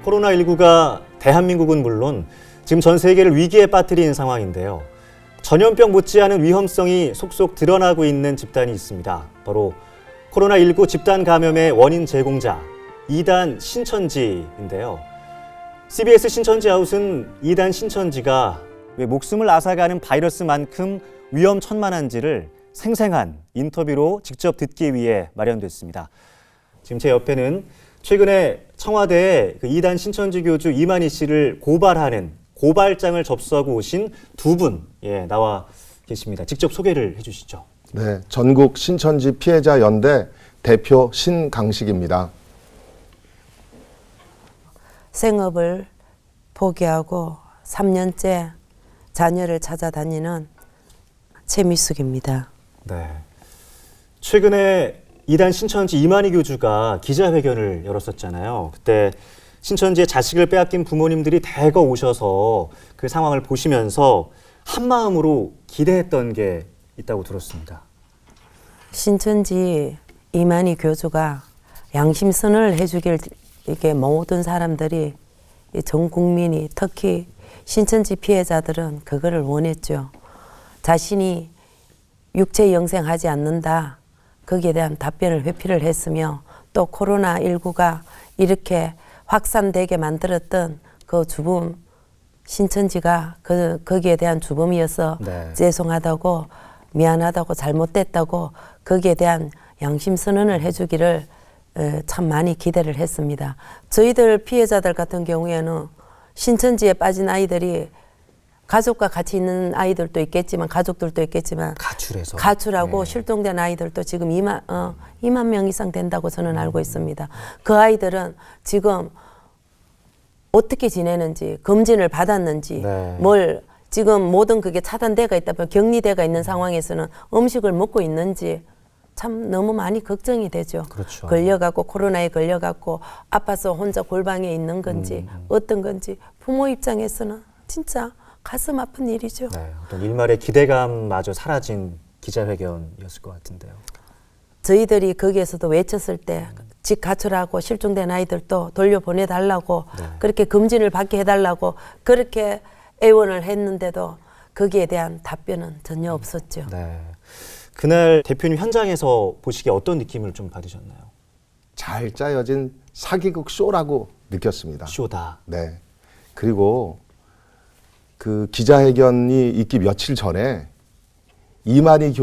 코로나19가 대한민국은 물론 지금 전 세계를 위기에 빠뜨린 상황인데요. 전염병 못지않은 위험성이 속속 드러나고 있는 집단이 있습니다. 바로 코로나19 집단 감염의 원인 제공자 이단 신천지인데요. CBS 신천지 아웃은 이단 신천지가 왜 목숨을 앗아가는 바이러스만큼 위험천만한지를 생생한 인터뷰로 직접 듣기 위해 마련됐습니다. 지금 제 옆에는 최근에 청와대에 이단 신천지 교주 이만희 씨를 고발하는 고발장을 접수하고 오신 두 분 나와 계십니다. 직접 소개를 해주시죠. 네, 전국 신천지 피해자 연대 대표 신강식입니다. 생업을 포기하고 3년째 자녀를 찾아다니는 최미숙입니다. 네. 최근에 이단 신천지 이만희 교주가 기자회견을 열었었잖아요. 그때 신천지의 자식을 빼앗긴 부모님들이 대거 오셔서 그 상황을 보시면서 한마음으로 기대했던 게 있다고 들었습니다. 신천지 이만희 교주가 양심 선언을 해주길 이게 모든 사람들이 전 국민이 특히 신천지 피해자들은 그거를 원했죠. 자신이 육체 영생하지 않는다. 거기에 대한 답변을 회피를 했으며 또 코로나19가 이렇게 확산되게 만들었던 그 주범 신천지가 거기에 대한 주범이어서 죄송하다고 미안하다고 잘못됐다고 거기에 대한 양심 선언을 해주기를 참 많이 기대를 했습니다. 저희들 피해자들 같은 경우에는 신천지에 빠진 아이들이 가족과 같이 있는 아이들도 있겠지만 가족들도 있겠지만 가출하고 실종된 아이들도 지금 2만 명 이상 된다고 저는 알고 있습니다. 그 아이들은 지금 어떻게 지내는지 검진을 받았는지 뭘 지금 모든 그게 차단대가 있다면 격리대가 있는 상황에서는 음식을 먹고 있는지 참 너무 많이 걱정이 되죠. 그렇죠. 걸려갖고 코로나에 걸려갖고 아파서 혼자 골방에 있는 건지 어떤 건지 부모 입장에서는 진짜 가슴 아픈 일이죠. 네, 어떤 일말의 기대감마저 사라진 기자회견이었을 것 같은데요. 저희들이 거기에서도 외쳤을 때 집 가출하고 실종된 아이들도 돌려보내달라고 그렇게 검진을 받게 해달라고 그렇게 애원을 했는데도 거기에 대한 답변은 전혀 없었죠. 네. 그날 대표님 현장에서 보시기에 어떤 느낌을 좀 받으셨나요? 잘 짜여진 사기극 쇼라고 느꼈습니다. 쇼다. 네. 그리고 그 기자회견이 있기 며칠 전에 이만희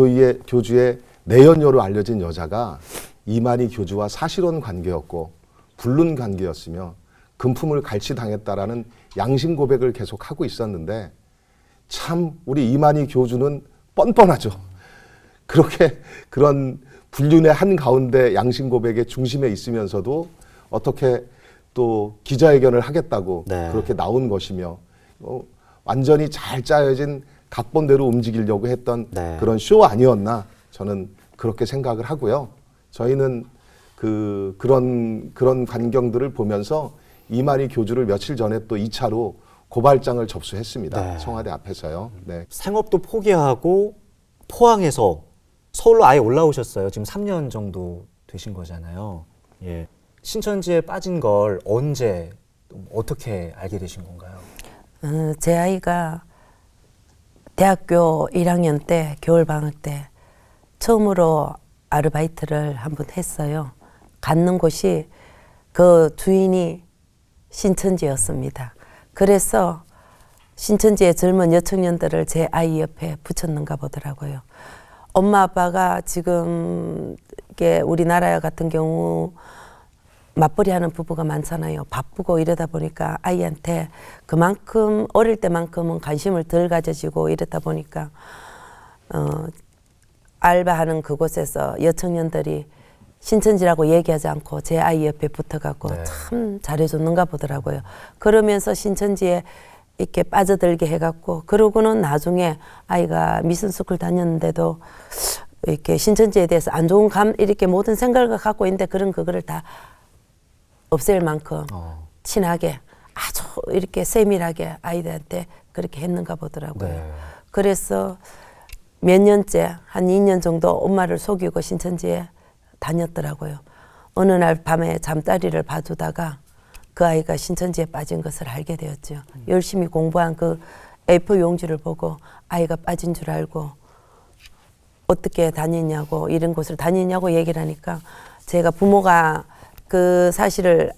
교주의 내연녀로 알려진 여자가 이만희 교주와 사실혼 관계였고 불륜 관계였으며 금품을 갈취당했다라는 양심 고백을 계속 하고 있었는데 참 우리 이만희 교주는 뻔뻔하죠. 그렇게 그런 불륜의 한가운데 양심 고백의 중심에 있으면서도 어떻게 또 기자회견을 하겠다고 그렇게 나온 것이며 완전히 잘 짜여진 각본대로 움직이려고 했던 그런 쇼 아니었나 저는 그렇게 생각을 하고요. 저희는 그런 광경들을 보면서 이만희 교주를 며칠 전에 또 2차로 고발장을 접수했습니다. 청와대 앞에서요. 네. 생업도 포기하고 포항에서 서울로 아예 올라오셨어요. 지금 3년 정도 되신 거잖아요. 예. 신천지에 빠진 걸 언제 어떻게 알게 되신 건가요? 제 아이가 대학교 1학년 때 겨울방학 때 처음으로 아르바이트를 한번 했어요. 갔는 곳이 그 주인이 신천지였습니다. 그래서 신천지의 젊은 여청년들을 제 아이 옆에 붙였는가 보더라고요. 엄마 아빠가 지금 이게 우리나라 같은 경우 맞벌이 하는 부부가 많잖아요. 바쁘고 이러다 보니까 아이한테 그만큼 어릴 때만큼은 관심을 덜 가져지고 이러다 보니까 알바하는 그곳에서 여청년들이 신천지라고 얘기하지 않고 제 아이 옆에 붙어갖고 참 잘해줬는가 보더라고요. 그러면서 신천지에 이렇게 빠져들게 해갖고 그러고는 나중에 아이가 미션스쿨 다녔는데도 이렇게 신천지에 대해서 안 좋은 이렇게 모든 생각을 갖고 있는데 그거를 다 없앨 만큼 친하게 아주 이렇게 세밀하게 아이들한테 그렇게 했는가 보더라고요. 그래서 몇 년째 한 2년 정도 엄마를 속이고 신천지에 다녔더라고요. 어느 날 밤에 잠자리를 봐주다가 그 아이가 신천지에 빠진 것을 알게 되었죠. 열심히 공부한 그 A4 용지를 보고 아이가 빠진 줄 알고 어떻게 다니냐고 이런 곳을 다니냐고 얘기를 하니까 제가 부모가 그 사실을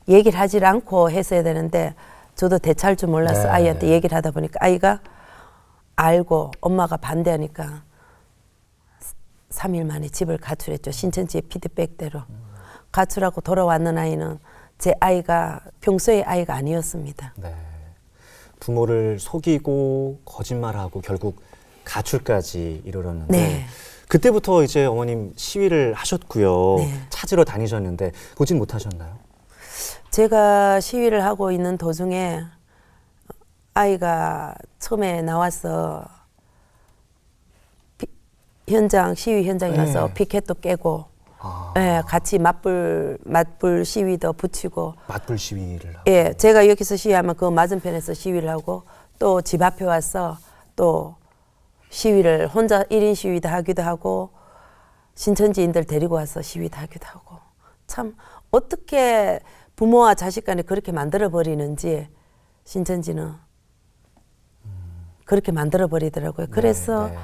얘기를 하질 않고 했어야 되는데 저도 대차할 줄 몰라서 네. 아이한테 얘기를 하다 보니까 아이가 알고 엄마가 반대하니까 3일 만에 집을 가출했죠. 신천지의 피드백대로. 가출하고 돌아왔는 아이는 제 아이가 평소의 아이가 아니었습니다. 네. 부모를 속이고 거짓말하고 결국 가출까지 이르렀는데 네. 그때부터 이제 어머님 시위를 하셨고요. 네. 찾으러 다니셨는데 보진 못하셨나요? 제가 시위를 하고 있는 도중에 아이가 처음에 나와서 시위 현장에 가서 네. 피켓도 깨고 아, 예, 같이 맞불 시위도 붙이고 맞불 시위를 하고. 예, 제가 여기서 시위하면 그 맞은편에서 시위를 하고 또 집 앞에 와서 또 시위를 혼자 1인 시위도 하기도 하고 신천지인들 데리고 와서 시위도 하기도 하고 참 어떻게 부모와 자식 간에 그렇게 만들어 버리는지 신천지는 그렇게 만들어 버리더라고요. 그래서 네.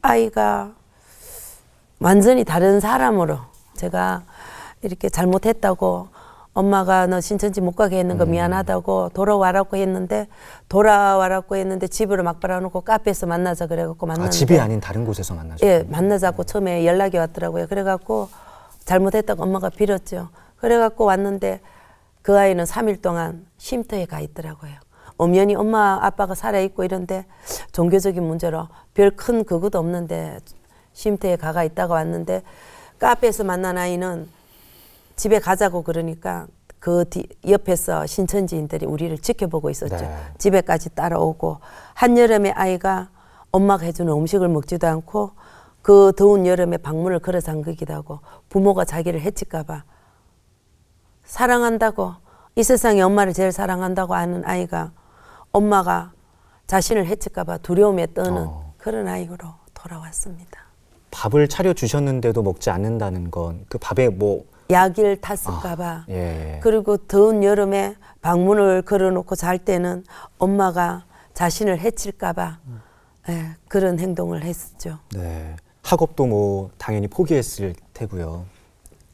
아이가 완전히 다른 사람으로 제가 이렇게 잘못했다고 엄마가 너 신천지 못 가게 했는 거 미안하다고 돌아와라고 했는데 집으로 막 빨아놓고 카페에서 만나자 그래갖고 만났는데 집이 아닌 다른 곳에서 만나셨어요? 예, 만나자고 처음에 연락이 왔더라고요. 그래갖고 잘못했다고 엄마가 빌었죠. 그래갖고 왔는데 그 아이는 3일 동안 쉼터에 가 있더라고요. 엄연히 엄마 아빠가 살아있고 이런데 종교적인 문제로 별 큰 그것도 없는데 쉼터에 가가 있다가 왔는데 카페에서 만난 아이는 집에 가자고 그러니까 그 옆에서 신천지인들이 우리를 지켜보고 있었죠. 네. 집에까지 따라오고 한여름에 아이가 엄마가 해주는 음식을 먹지도 않고 그 더운 여름에 방문을 걸어 잠그기도 하고 부모가 자기를 해칠까 봐 사랑한다고 이 세상에 엄마를 제일 사랑한다고 아는 아이가 엄마가 자신을 해칠까 봐 두려움에 떠는 그런 아이로 돌아왔습니다. 밥을 차려 주셨는데도 먹지 않는다는 건 그 밥에 뭐 약을 탔을까 봐 예. 그리고 더운 여름에 방문을 걸어놓고 잘 때는 엄마가 자신을 해칠까 봐 예, 그런 행동을 했었죠. 네. 학업도 뭐 당연히 포기했을 테고요.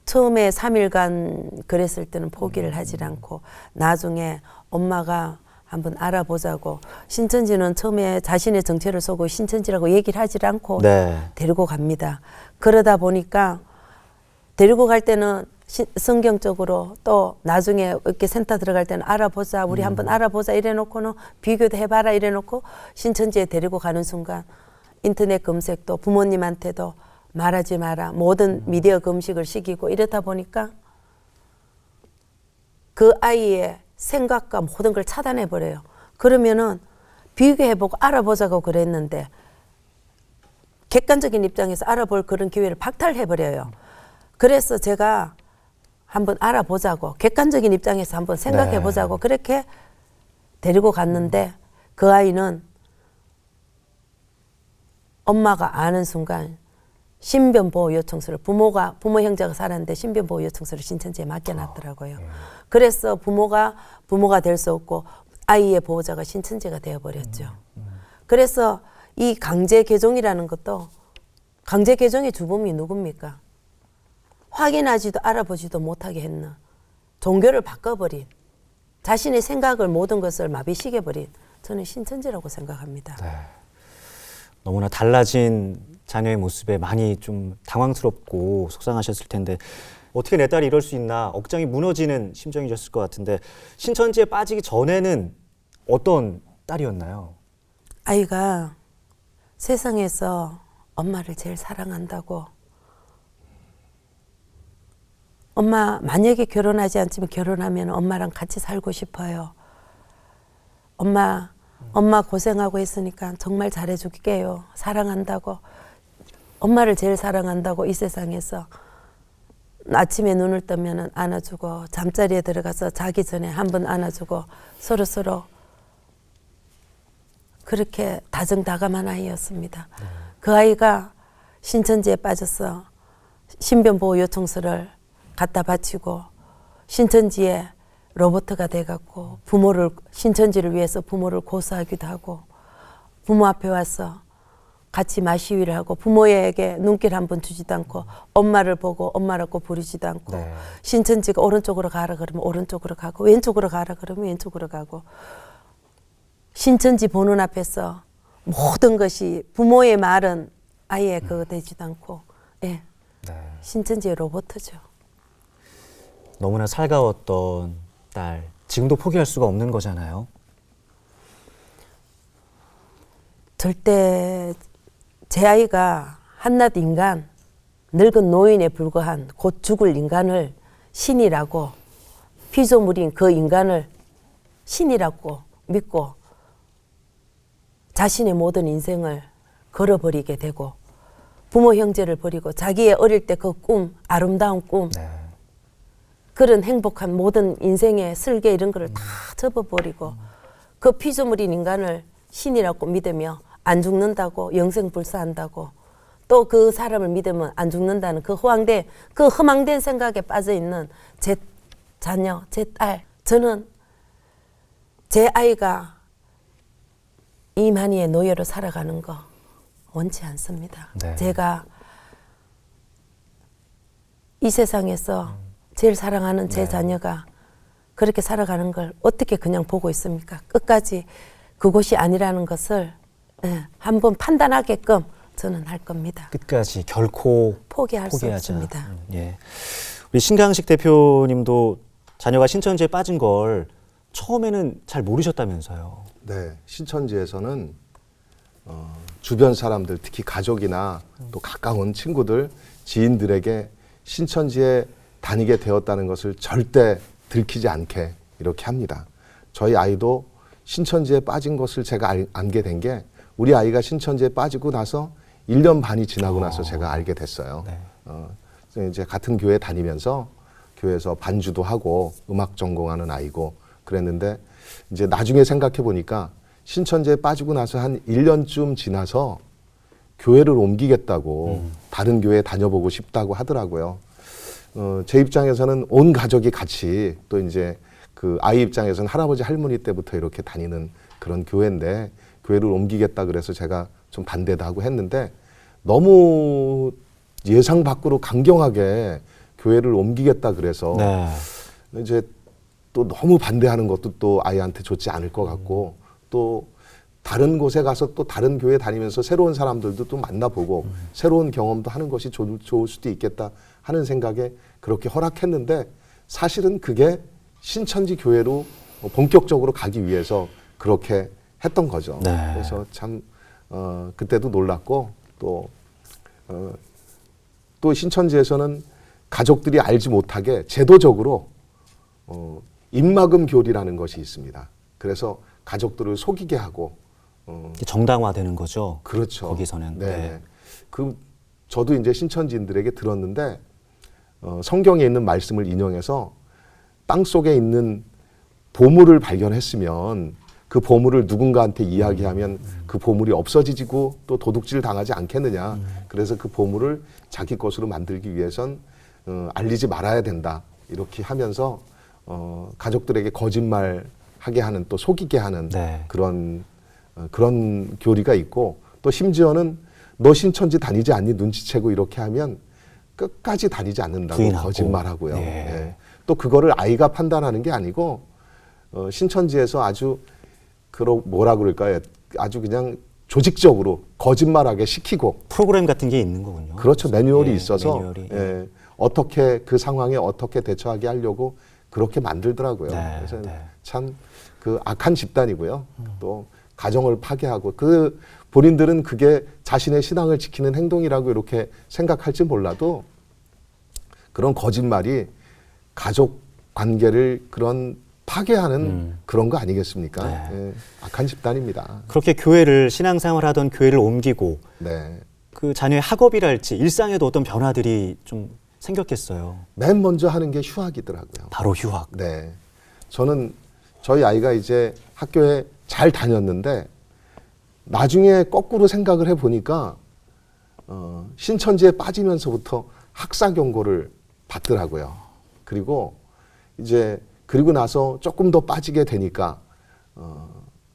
처음에 3일간 그랬을 때는 포기를 하질 않고 나중에 엄마가 한번 알아보자고 신천지는 처음에 자신의 정체를 쏘고 신천지라고 얘기를 하질 않고 네. 데리고 갑니다. 그러다 보니까 데리고 갈 때는 성경적으로 또 나중에 이렇게 센터 들어갈 때는 알아보자 우리 한번 알아보자 이래놓고는 비교도 해봐라 이래놓고 신천지에 데리고 가는 순간 인터넷 검색도 부모님한테도 말하지 마라 모든 미디어 검식을 시키고 이렇다 보니까 그 아이의 생각과 모든 걸 차단해 버려요. 그러면은 비교해보고 알아보자고 그랬는데 객관적인 입장에서 알아볼 그런 기회를 박탈해 버려요. 그래서 제가 한번 알아보자고 객관적인 입장에서 한번 생각해 보자고 그렇게 데리고 갔는데 그 아이는 엄마가 아는 순간 신변보호 요청서를 부모 형제가 살았는데 신변보호 요청서를 신천지에 맡겨놨더라고요. 그래서 부모가 될 수 없고 아이의 보호자가 신천지가 되어버렸죠. 그래서 이 강제 개종이라는 것도 강제 개종의 주범이 누굽니까? 확인하지도 알아보지도 못하게 했나. 종교를 바꿔버린 자신의 생각을 모든 것을 마비시켜버린 저는 신천지라고 생각합니다. 네. 너무나 달라진 자녀의 모습에 많이 좀 당황스럽고 속상하셨을 텐데 어떻게 내 딸이 이럴 수 있나 억장이 무너지는 심정이셨을 것 같은데 신천지에 빠지기 전에는 어떤 딸이었나요? 아이가 세상에서 엄마를 제일 사랑한다고 엄마 만약에 결혼하지 않지만 결혼하면 엄마랑 같이 살고 싶어요. 엄마 고생하고 있으니까 정말 잘해줄게요. 사랑한다고 엄마를 제일 사랑한다고 이 세상에서 아침에 눈을 뜨면 안아주고 잠자리에 들어가서 자기 전에 한 번 안아주고 서로 그렇게 다정다감한 아이였습니다. 그 아이가 신천지에 빠져서 신변보호 요청서를 갖다 바치고 신천지에 로봇가 돼갖고 부모를 신천지를 위해서 부모를 고소하기도 하고 부모 앞에 와서 같이 마시위를 하고 부모에게 눈길 한 번 주지도 않고 엄마를 보고 엄마라고 부르지도 않고 네. 신천지가 오른쪽으로 가라 그러면 오른쪽으로 가고 왼쪽으로 가라 그러면 왼쪽으로 가고 신천지 보는 앞에서 모든 것이 부모의 말은 아예 그거 되지도 않고 예. 네. 신천지의 로봇이죠. 너무나 살가웠던 딸, 지금도 포기할 수가 없는 거잖아요. 절대 제 아이가 한낱 인간, 늙은 노인에 불과한 곧 죽을 인간을 신이라고 피조물인 그 인간을 신이라고 믿고 자신의 모든 인생을 걸어버리게 되고 부모 형제를 버리고 자기의 어릴 때 그 꿈, 아름다운 꿈 네. 그런 행복한 모든 인생의 슬개 이런 거를 다 접어버리고 그 피조물인 인간을 신이라고 믿으며 안 죽는다고 영생불사한다고 또 그 사람을 믿으면 안 죽는다는 그 허망된 생각에 빠져있는 제 자녀, 제 딸. 저는 제 아이가 이만희의 노예로 살아가는 거 원치 않습니다. 네. 제가 이 세상에서 제일 사랑하는 제 자녀가 그렇게 살아가는 걸 어떻게 그냥 보고 있습니까? 끝까지 그곳이 아니라는 것을 한번 판단하게끔 저는 할 겁니다. 끝까지 결코 포기할 수 포기하지 없습니다. 예. 우리 신강식 대표님도 자녀가 신천지에 빠진 걸 처음에는 잘 모르셨다면서요. 네, 신천지에서는 주변 사람들, 특히 가족이나 또 가까운 친구들, 지인들에게 신천지에 다니게 되었다는 것을 절대 들키지 않게 이렇게 합니다. 저희 아이도 신천지에 빠진 것을 제가 알게 된 게 우리 아이가 신천지에 빠지고 나서 1년 반이 지나고 나서 제가 알게 됐어요. 네. 이제 같은 교회 다니면서 교회에서 반주도 하고 음악 전공하는 아이고 그랬는데 이제 나중에 생각해 보니까 신천지에 빠지고 나서 한 1년쯤 지나서 교회를 옮기겠다고 다른 교회에 다녀보고 싶다고 하더라고요. 제 입장에서는 온 가족이 같이 또 이제 그 아이 입장에서는 할아버지 할머니 때부터 이렇게 다니는 그런 교회인데 교회를 옮기겠다 그래서 제가 좀 반대도 하고 했는데 너무 예상 밖으로 강경하게 교회를 옮기겠다 그래서 네. 이제 또 너무 반대하는 것도 또 아이한테 좋지 않을 것 같고 또 다른 곳에 가서 또 다른 교회 다니면서 새로운 사람들도 또 만나보고 새로운 경험도 하는 것이 좋을 수도 있겠다 하는 생각에 그렇게 허락했는데 사실은 그게 신천지 교회로 본격적으로 가기 위해서 그렇게 했던 거죠. 네. 그래서 참 그때도 놀랐고 또 신천지에서는 가족들이 알지 못하게 제도적으로 입막음 교리라는 것이 있습니다. 그래서 가족들을 속이게 하고 정당화되는 거죠. 그렇죠. 거기서는. 네. 네. 저도 이제 신천지인들에게 들었는데 성경에 있는 말씀을 인용해서 땅 속에 있는 보물을 발견했으면 그 보물을 누군가한테 이야기하면 그 보물이 없어지고 또 도둑질 당하지 않겠느냐. 그래서 그 보물을 자기 것으로 만들기 위해선 알리지 말아야 된다. 이렇게 하면서 가족들에게 거짓말하게 하는 또 속이게 하는 네. 그런 교리가 있고 또 심지어는 너 신천지 다니지 않니 눈치채고 이렇게 하면 끝까지 다니지 않는다고 부인하고. 거짓말하고요. 예. 예. 또 그거를 아이가 판단하는 게 아니고 신천지에서 아주 뭐라 그럴까요? 아주 그냥 조직적으로 거짓말하게 시키고 프로그램 같은 게 있는 거군요. 그렇죠. 매뉴얼이 예, 있어서 매뉴얼이. 예, 어떻게 그 상황에 어떻게 대처하게 하려고 그렇게 만들더라고요. 네, 그래서 네. 참 그 악한 집단이고요. 또 가정을 파괴하고 그 본인들은 그게 자신의 신앙을 지키는 행동이라고 이렇게 생각할지 몰라도 그런 거짓말이 가족 관계를 그런 파괴하는 그런 거 아니겠습니까? 네. 예, 악한 집단입니다. 그렇게 교회를 신앙생활 하던 교회를 옮기고 네. 그 자녀의 학업이랄지 일상에도 어떤 변화들이 좀 생겼겠어요. 맨 먼저 하는 게 휴학이더라고요. 바로 휴학. 네. 저는 저희 아이가 이제 학교에 잘 다녔는데 나중에 거꾸로 생각을 해보니까 신천지에 빠지면서부터 학사 경고를 받더라고요. 그리고 이제 그리고 나서 조금 더 빠지게 되니까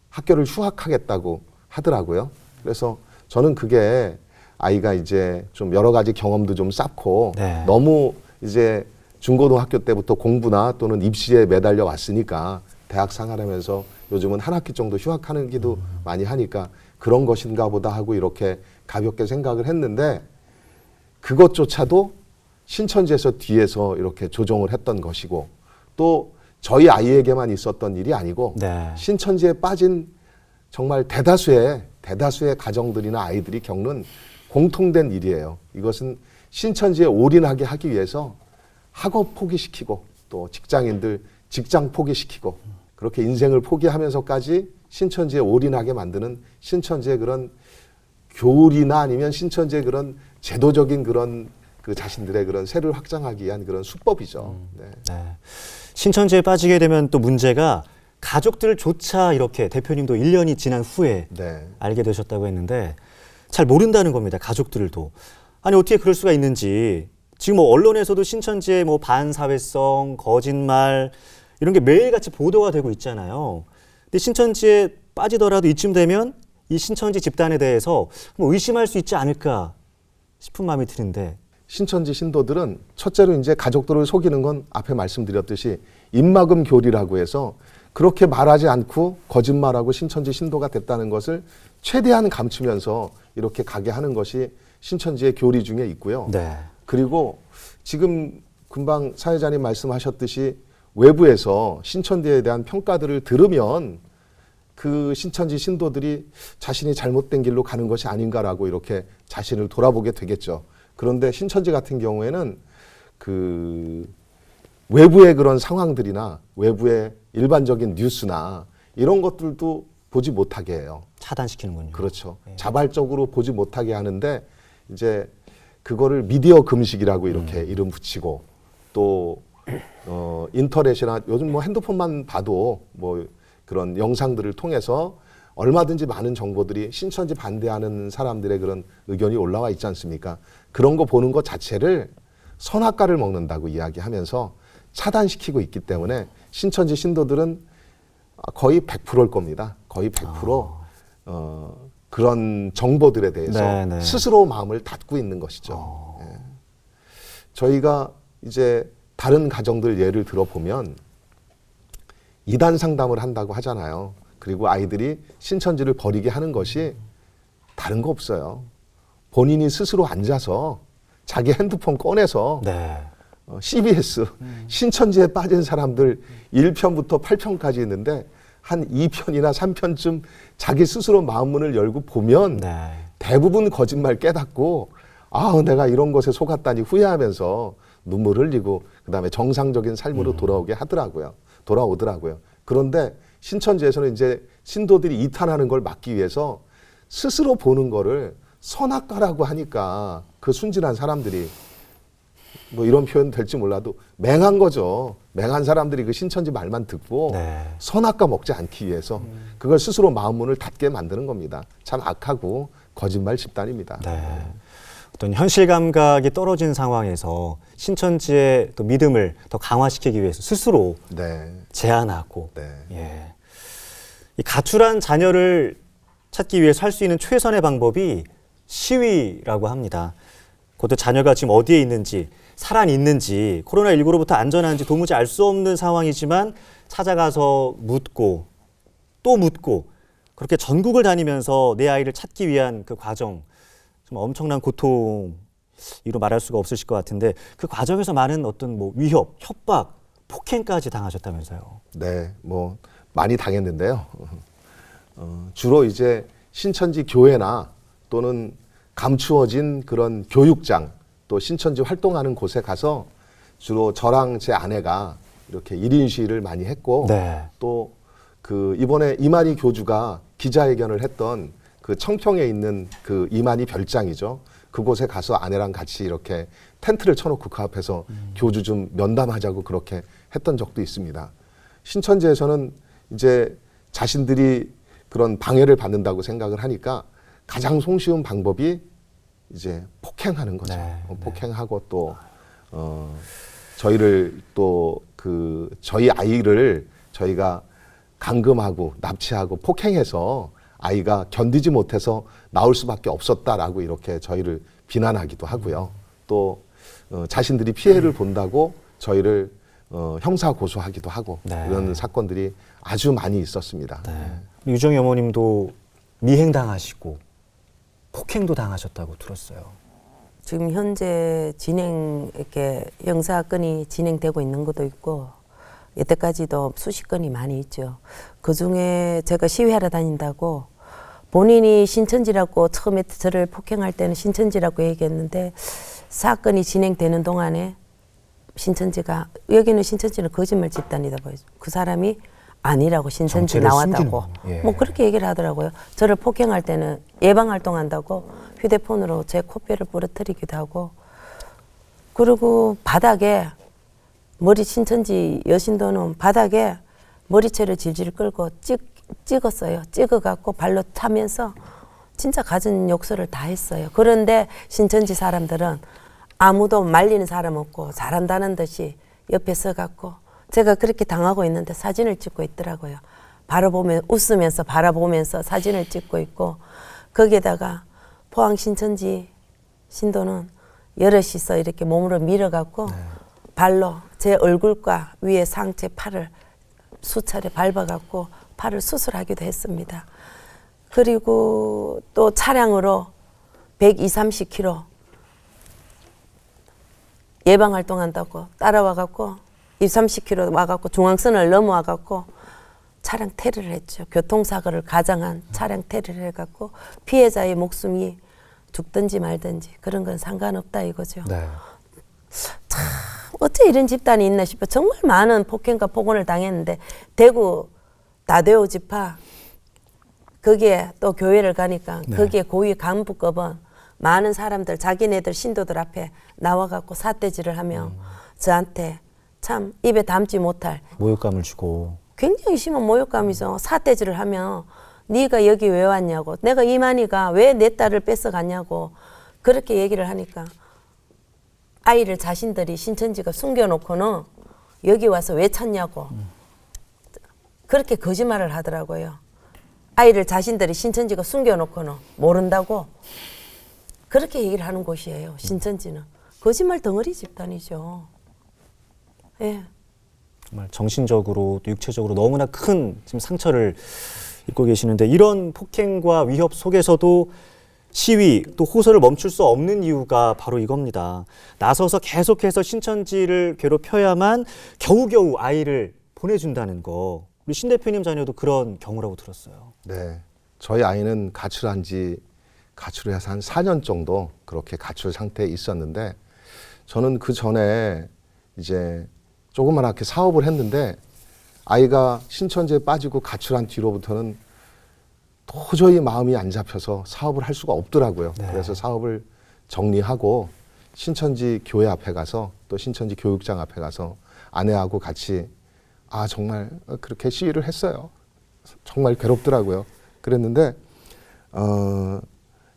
학교를 휴학하겠다고 하더라고요. 그래서 저는 그게 아이가 이제 좀 여러 가지 경험도 좀 쌓고 네. 너무 이제 중고등학교 때부터 공부나 또는 입시에 매달려 왔으니까 대학 생활하면서 요즘은 한 학기 정도 휴학하는 기도 많이 하니까 그런 것인가 보다 하고 이렇게 가볍게 생각을 했는데 그것조차도 신천지에서 뒤에서 이렇게 조정을 했던 것이고 또 저희 아이에게만 있었던 일이 아니고 네. 신천지에 빠진 정말 대다수의 가정들이나 아이들이 겪는 공통된 일이에요. 이것은 신천지에 올인하게 하기 위해서 학업 포기시키고 또 직장인들 직장 포기시키고 그렇게 인생을 포기하면서까지 신천지에 올인하게 만드는 신천지의 그런 교리나 아니면 신천지의 그런 제도적인 그런 그 자신들의 그런 세를 확장하기 위한 그런 수법이죠. 네. 네. 신천지에 빠지게 되면 또 문제가 가족들조차 이렇게 대표님도 1년이 지난 후에 네. 알게 되셨다고 했는데 잘 모른다는 겁니다. 가족들도. 아니 어떻게 그럴 수가 있는지. 지금 뭐 언론에서도 신천지의 뭐 반사회성, 거짓말 이런 게 매일같이 보도가 되고 있잖아요. 근데 신천지에 빠지더라도 이쯤 되면 이 신천지 집단에 대해서 뭐 의심할 수 있지 않을까 싶은 마음이 드는데. 신천지 신도들은 첫째로 이제 가족들을 속이는 건 앞에 말씀드렸듯이 입막음 교리라고 해서 그렇게 말하지 않고 거짓말하고 신천지 신도가 됐다는 것을 최대한 감추면서 이렇게 가게 하는 것이 신천지의 교리 중에 있고요. 네. 그리고 지금 금방 사회자님 말씀하셨듯이 외부에서 신천지에 대한 평가들을 들으면 그 신천지 신도들이 자신이 잘못된 길로 가는 것이 아닌가라고 이렇게 자신을 돌아보게 되겠죠. 그런데 신천지 같은 경우에는 그 외부의 그런 상황들이나 외부의 일반적인 뉴스나 이런 것들도 보지 못하게 해요. 차단시키는군요. 그렇죠. 네. 자발적으로 보지 못하게 하는데 이제 그거를 미디어 금식이라고 이렇게 이름 붙이고 또 인터넷이나 요즘 뭐 핸드폰만 봐도 뭐 그런 영상들을 통해서 얼마든지 많은 정보들이 신천지 반대하는 사람들의 그런 의견이 올라와 있지 않습니까? 그런 거 보는 것 자체를 선악과를 먹는다고 이야기하면서 차단시키고 있기 때문에 신천지 신도들은 거의 100%일 겁니다. 거의 100% 그런 정보들에 대해서 네네. 스스로 마음을 닫고 있는 것이죠. 예. 저희가 이제 다른 가정들 예를 들어보면 이단 상담을 한다고 하잖아요. 그리고 아이들이 신천지를 버리게 하는 것이 다른 거 없어요. 본인이 스스로 앉아서 자기 핸드폰 꺼내서 네. CBS 신천지에 빠진 사람들 1편부터 8편까지 있는데 한 2편이나 3편쯤 자기 스스로 마음문을 열고 보면 네. 대부분 거짓말 깨닫고 아 내가 이런 것에 속았다니 후회하면서 눈물 흘리고 그다음에 정상적인 삶으로 돌아오더라고요. 그런데 신천지에서는 이제 신도들이 이탄하는 걸 막기 위해서 스스로 보는 거를 선악과라고 하니까 그 순진한 사람들이 뭐 이런 표현 될지 몰라도 맹한 거죠. 맹한 사람들이 그 신천지 말만 듣고 네. 선악과 먹지 않기 위해서 그걸 스스로 마음문을 닫게 만드는 겁니다. 참 악하고 거짓말 집단입니다. 네. 어떤 현실 감각이 떨어진 상황에서 신천지의 또 믿음을 더 강화시키기 위해서 스스로 네. 제한하고 네. 예. 이 가출한 자녀를 찾기 위해서 할 수 있는 최선의 방법이 시위라고 합니다. 그것도 자녀가 지금 어디에 있는지, 살아있는지, 코로나19로부터 안전한지 도무지 알 수 없는 상황이지만 찾아가서 묻고 또 묻고 그렇게 전국을 다니면서 내 아이를 찾기 위한 그 과정, 좀 엄청난 고통이로 말할 수가 없으실 것 같은데 그 과정에서 많은 어떤 뭐 위협, 협박, 폭행까지 당하셨다면서요. 네, 뭐 많이 당했는데요. 주로 이제 신천지 교회나 또는 감추어진 그런 교육장 또 신천지 활동하는 곳에 가서 주로 저랑 제 아내가 이렇게 1인 시위를 많이 했고 네. 또 그 이번에 이만희 교주가 기자회견을 했던 그 청평에 있는 그 이만희 별장이죠. 그곳에 가서 아내랑 같이 이렇게 텐트를 쳐놓고 그 앞에서 교주 좀 면담하자고 그렇게 했던 적도 있습니다. 신천지에서는 이제 자신들이 그런 방해를 받는다고 생각을 하니까 가장 손쉬운 방법이 이제 폭행하는 거죠. 네, 네. 폭행하고 또 저희를 또 그 저희 아이를 저희가 감금하고 납치하고 폭행해서 아이가 견디지 못해서 나올 수밖에 없었다라고 이렇게 저희를 비난하기도 하고요. 또 자신들이 피해를 본다고 저희를 형사 고소하기도 하고 네. 이런 사건들이 아주 많이 있었습니다. 네. 유정희 어머님도 미행당하시고 폭행도 당하셨다고 들었어요. 지금 현재 이렇게 형사건이 진행되고 있는 것도 있고, 여태까지도 수십 건이 많이 있죠. 그 중에 제가 시위하러 다닌다고 본인이 신천지라고 처음에 저를 폭행할 때는 신천지라고 얘기했는데, 사건이 진행되는 동안에 여기는 신천지는 거짓말 집단이다 보여요. 그 사람이 아니라고 신천지 정체를 나왔다고. 숨기는, 예. 뭐 그렇게 얘기를 하더라고요. 저를 폭행할 때는 예방활동한다고 휴대폰으로 제 코뼈를 부러뜨리기도 하고, 그리고 바닥에 신천지 여신도는 바닥에 머리채를 질질 끌고 찍었어요. 찍어갖고 발로 차면서 진짜 갖은 욕설을 다 했어요. 그런데 신천지 사람들은 아무도 말리는 사람 없고 잘한다는 듯이 옆에 서갖고, 제가 그렇게 당하고 있는데 사진을 찍고 있더라고요. 웃으면서 바라보면서 사진을 찍고 있고, 거기에다가 포항 신천지 신도는 여럿이서 이렇게 몸으로 밀어갖고 발로 제 얼굴과 위에 상체 팔을 수차례 밟아갖고 팔을 수술하기도 했습니다. 그리고 또 차량으로 120, 30km 예방활동한다고 따라와갖고 20, 30km 와갖고 중앙선을 넘어와갖고 차량 테러를 했죠. 교통사고를 가장한 차량 테러를 해갖고 피해자의 목숨이 죽든지 말든지 그런 건 상관없다 이거죠. 네. 참 어째 이런 집단이 있나 싶어. 정말 많은 폭행과 폭언을 당했는데, 대구 다대오 지파 거기에 또 교회를 가니까 네. 거기에 고위 간부급은 많은 사람들 자기네들 신도들 앞에 나와갖고 삿대질을 하며 저한테 참 입에 담지 못할 모욕감을 주고. 굉장히 심한 모욕감이죠. 삿대질을 하면 네가 여기 왜 왔냐고, 내가 이만희가 왜 내 딸을 뺏어갔냐고 그렇게 얘기를 하니까 아이를 자신들이 신천지가 숨겨놓고는 여기 와서 왜 찾냐고 그렇게 거짓말을 하더라고요. 아이를 자신들이 신천지가 숨겨놓고는 모른다고 그렇게 얘기를 하는 곳이에요. 신천지는 거짓말 덩어리 집단이죠. 예. 정말 정신적으로 또 육체적으로 너무나 큰 지금 상처를 입고 계시는데, 이런 폭행과 위협 속에서도 시위 또 호소를 멈출 수 없는 이유가 바로 이겁니다. 나서서 계속해서 신천지를 괴롭혀야만 겨우겨우 아이를 보내준다는 거. 우리 신 대표님 자녀도 그런 경우라고 들었어요. 네, 저희 아이는 가출해서 한 4년 정도 그렇게 가출 상태에 있었는데, 저는 그 전에 이제 조그맣게 사업을 했는데 아이가 신천지에 빠지고 가출한 뒤로부터는 도저히 마음이 안 잡혀서 사업을 할 수가 없더라고요. 네. 그래서 사업을 정리하고 신천지 교회 앞에 가서 또 신천지 교육장 앞에 가서 아내하고 같이 정말 그렇게 시위를 했어요. 정말 괴롭더라고요. 그랬는데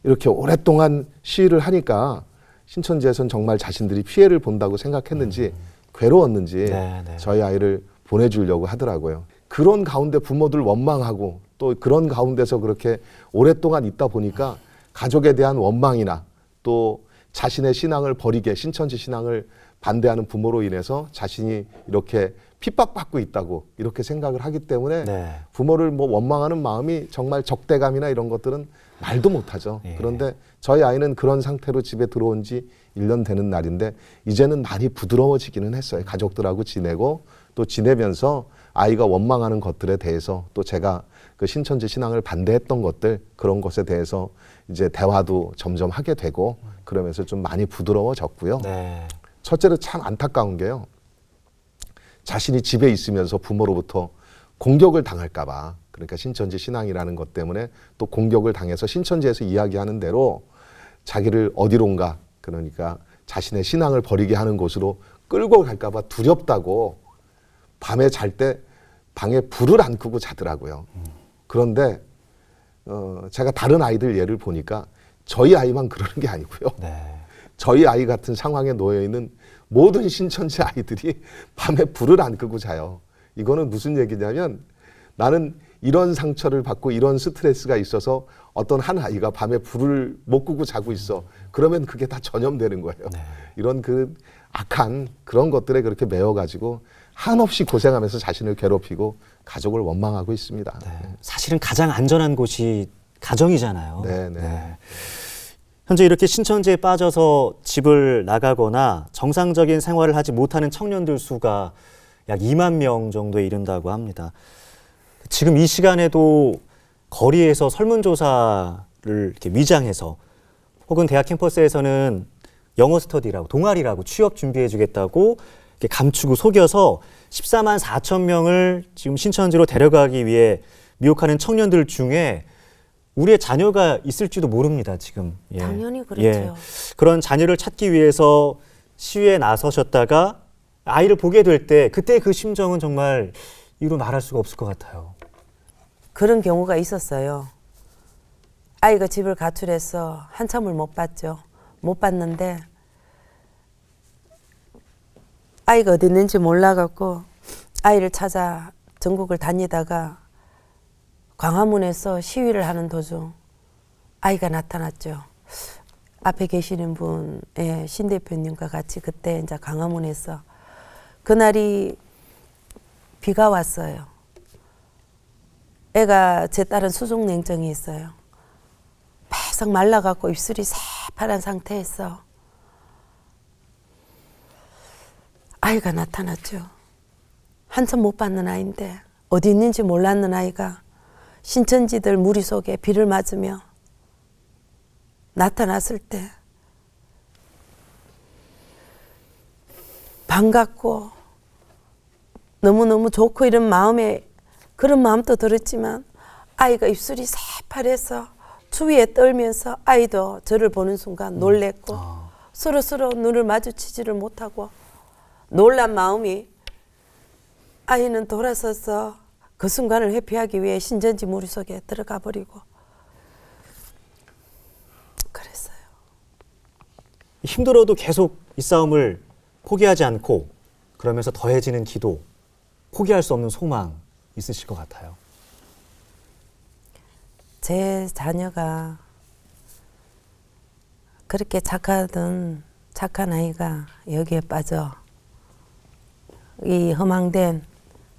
이렇게 오랫동안 시위를 하니까 신천지에서는 정말 자신들이 피해를 본다고 생각했는지 괴로웠는지 네. 저희 아이를 보내주려고 하더라고요. 그런 가운데 부모들 원망하고 또 그런 가운데서 그렇게 오랫동안 있다 보니까 가족에 대한 원망이나 또 자신의 신앙을 버리게 신천지 신앙을 반대하는 부모로 인해서 자신이 이렇게 핍박받고 있다고 이렇게 생각을 하기 때문에 네. 부모를 원망하는 마음이 정말 적대감이나 이런 것들은 말도 못하죠. 예. 그런데 저희 아이는 그런 상태로 집에 들어온 지 1년 되는 날인데 이제는 많이 부드러워지기는 했어요. 가족들하고 지내고 또 지내면서 아이가 원망하는 것들에 대해서 또 제가 그 신천지 신앙을 반대했던 것들 그런 것에 대해서 이제 대화도 점점 하게 되고 그러면서 좀 많이 부드러워졌고요. 네. 첫째로 참 안타까운 게요. 자신이 집에 있으면서 부모로부터 공격을 당할까 봐, 그러니까 신천지 신앙이라는 것 때문에 또 공격을 당해서 신천지에서 이야기하는 대로 자기를 어디론가, 그러니까 자신의 신앙을 버리게 하는 곳으로 끌고 갈까 봐 두렵다고 밤에 잘 때 방에 불을 안 끄고 자더라고요. 그런데 제가 다른 아이들 예를 보니까 저희 아이만 그러는 게 아니고요. 네. 저희 아이 같은 상황에 놓여 있는 모든 신천지 아이들이 밤에 불을 안 끄고 자요. 이거는 무슨 얘기냐면 나는 이런 상처를 받고 이런 스트레스가 있어서 어떤 한 아이가 밤에 불을 못 끄고 자고 있어. 그러면 그게 다 전염되는 거예요. 네. 이런 그 악한 그런 것들에 그렇게 매여가지고 한없이 고생하면서 자신을 괴롭히고 가족을 원망하고 있습니다. 네. 사실은 가장 안전한 곳이 가정이잖아요. 네, 네. 현재 이렇게 신천지에 빠져서 집을 나가거나 정상적인 생활을 하지 못하는 청년들 수가 약 2만 명 정도에 이른다고 합니다. 지금 이 시간에도 거리에서 설문조사를 이렇게 위장해서 혹은 대학 캠퍼스에서는 영어 스터디라고 동아리라고 취업 준비해 주겠다고 이렇게 감추고 속여서 14만 4천 명을 지금 신천지로 데려가기 위해 미혹하는 청년들 중에 우리의 자녀가 있을지도 모릅니다, 지금. 예. 당연히 그렇죠. 예. 그런 자녀를 찾기 위해서 시위에 나서셨다가 아이를 보게 될 때 그때 그 심정은 정말 이루 말할 수가 없을 것 같아요. 그런 경우가 있었어요. 아이가 집을 가출해서 한참을 못 봤죠. 못 봤는데 아이가 어디 있는지 몰라갖고 아이를 찾아 전국을 다니다가 광화문에서 시위를 하는 도중 아이가 나타났죠. 앞에 계시는 분, 예, 신 대표님과 같이 그때 이제 광화문에서 그날이 비가 왔어요. 애가 제 딸은 수족냉증이 있어요. 바싹 말라갖고 입술이 새파란 상태에서 아이가 나타났죠. 한참 못 봤는 아이인데 어디 있는지 몰랐는 아이가 신천지들 무리 속에 비를 맞으며 나타났을 때 반갑고 너무너무 좋고 이런 마음에 그런 마음도 들었지만 아이가 입술이 새파래서 추위에 떨면서 아이도 저를 보는 순간 놀랬고 서로 눈을 마주치지를 못하고 놀란 마음이 아이는 돌아서서 그 순간을 회피하기 위해 신천지 무리 속에 들어가 버리고 그랬어요. 힘들어도 계속 이 싸움을 포기하지 않고 그러면서 더해지는 기도, 포기할 수 없는 소망 있으실 것 같아요. 제 자녀가 그렇게 착하던 착한 아이가 여기에 빠져 이 허망된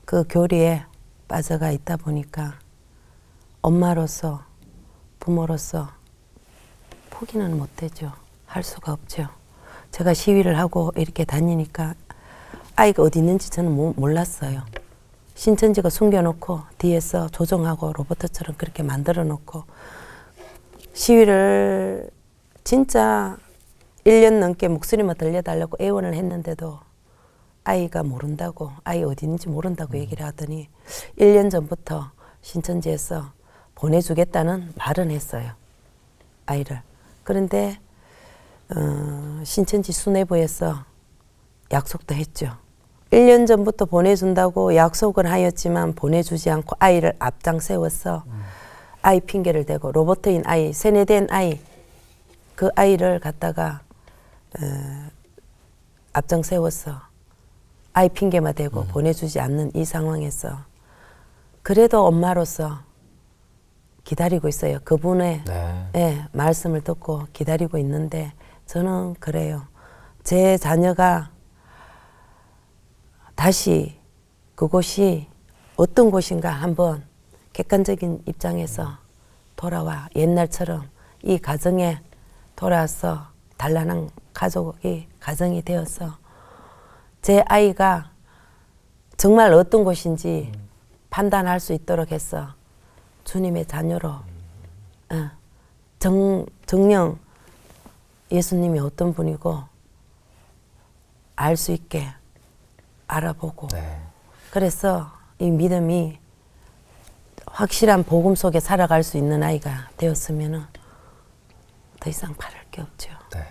그 교리에 빠져가 있다 보니까 엄마로서 부모로서 포기는 못되죠. 할 수가 없죠. 제가 시위를 하고 이렇게 다니니까 아이가 어디 있는지 저는 몰랐어요. 신천지가 숨겨놓고 뒤에서 조종하고 로봇처럼 그렇게 만들어 놓고 시위를 진짜 1년 넘게 목소리만 들려달라고 애원을 했는데도 아이가 모른다고, 아이 어디 있는지 모른다고 얘기를 하더니 1년 전부터 신천지에서 보내주겠다는 말은 했어요. 아이를. 그런데 신천지 수뇌부에서 약속도 했죠. 1년 전부터 보내준다고 약속을 하였지만 보내주지 않고 아이를 앞장 세워서 아이 핑계를 대고 로봇인 아이, 세뇌된 아이, 그 아이를 갖다가 앞장 세워서 아이 핑계만 대고 보내주지 않는 이 상황에서 그래도 엄마로서 기다리고 있어요. 그분의 예, 말씀을 듣고 기다리고 있는데 저는 그래요. 제 자녀가 다시 그곳이 어떤 곳인가 한번 객관적인 입장에서 돌아와 옛날처럼 이 가정에 돌아와서 단란한 가정이 되어서 제 아이가 정말 어떤 곳인지 판단할 수 있도록 해서 주님의 자녀로 정령 예수님이 어떤 분이고 알 수 있게 알아보고 그래서 이 믿음이 확실한 복음 속에 살아갈 수 있는 아이가 되었으면 더 이상 바랄 게 없죠. 네.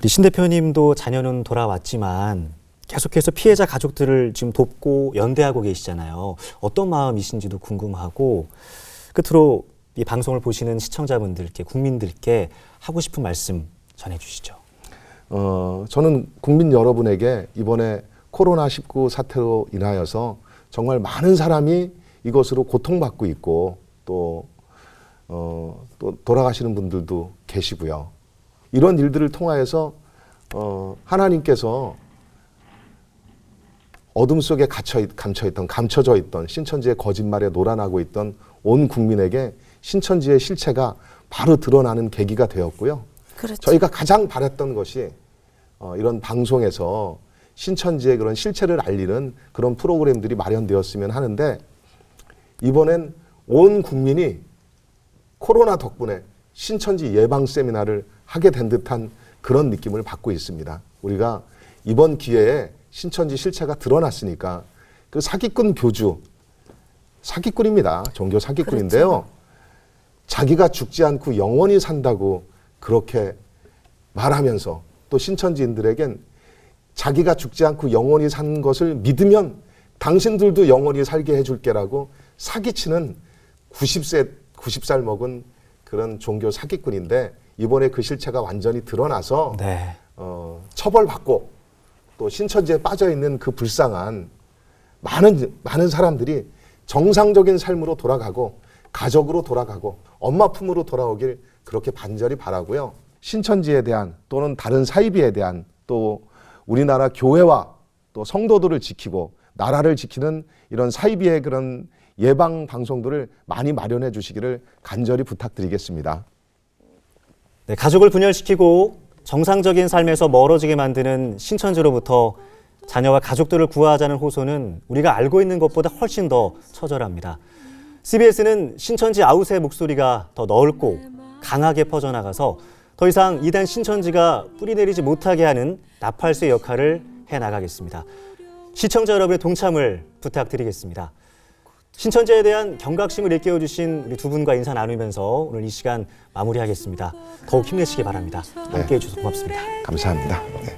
우리 신 대표님도 자녀는 돌아왔지만 계속해서 피해자 가족들을 지금 돕고 연대하고 계시잖아요. 어떤 마음이신지도 궁금하고 끝으로 이 방송을 보시는 시청자분들께 국민들께 하고 싶은 말씀 전해주시죠. 저는 국민 여러분에게 이번에 코로나19 사태로 인하여서 정말 많은 사람이 이것으로 고통받고 있고 또 돌아가시는 분들도 계시고요. 이런 일들을 통하여서 하나님께서 어둠 속에 감춰져 있던 신천지의 거짓말에 놀아나고 있던 온 국민에게 신천지의 실체가 바로 드러나는 계기가 되었고요. 그렇죠. 저희가 가장 바랬던 것이 이런 방송에서 신천지의 그런 실체를 알리는 그런 프로그램들이 마련되었으면 하는데 이번엔 온 국민이 코로나 덕분에 신천지 예방 세미나를 하게 된 듯한 그런 느낌을 받고 있습니다. 우리가 이번 기회에 신천지 실체가 드러났으니까 그 사기꾼 교주, 사기꾼입니다. 종교 사기꾼인데요. 그렇죠. 자기가 죽지 않고 영원히 산다고 그렇게 말하면서 또 신천지인들에겐 자기가 죽지 않고 영원히 산 것을 믿으면 당신들도 영원히 살게 해줄게라고 사기치는 90살 먹은 그런 종교 사기꾼인데 이번에 그 실체가 완전히 드러나서 네. 처벌받고 또 신천지에 빠져있는 그 불쌍한 많은 사람들이 정상적인 삶으로 돌아가고 가족으로 돌아가고 엄마 품으로 돌아오길 그렇게 간절히 바라고요. 신천지에 대한 또는 다른 사이비에 대한 또 우리나라 교회와 또 성도들을 지키고 나라를 지키는 이런 사이비의 그런 예방 방송들을 많이 마련해 주시기를 간절히 부탁드리겠습니다. 네, 가족을 분열시키고 정상적인 삶에서 멀어지게 만드는 신천지로부터 자녀와 가족들을 구하자는 호소는 우리가 알고 있는 것보다 훨씬 더 처절합니다. CBS는 신천지 아웃의 목소리가 더 넓고 강하게 퍼져나가서 더 이상 이단 신천지가 뿌리내리지 못하게 하는 나팔수의 역할을 해나가겠습니다. 시청자 여러분의 동참을 부탁드리겠습니다. 신천지에 대한 경각심을 일깨워주신 우리 두 분과 인사 나누면서 오늘 이 시간 마무리하겠습니다. 더욱 힘내시기 바랍니다. 함께해 주셔서 고맙습니다. 감사합니다. 네.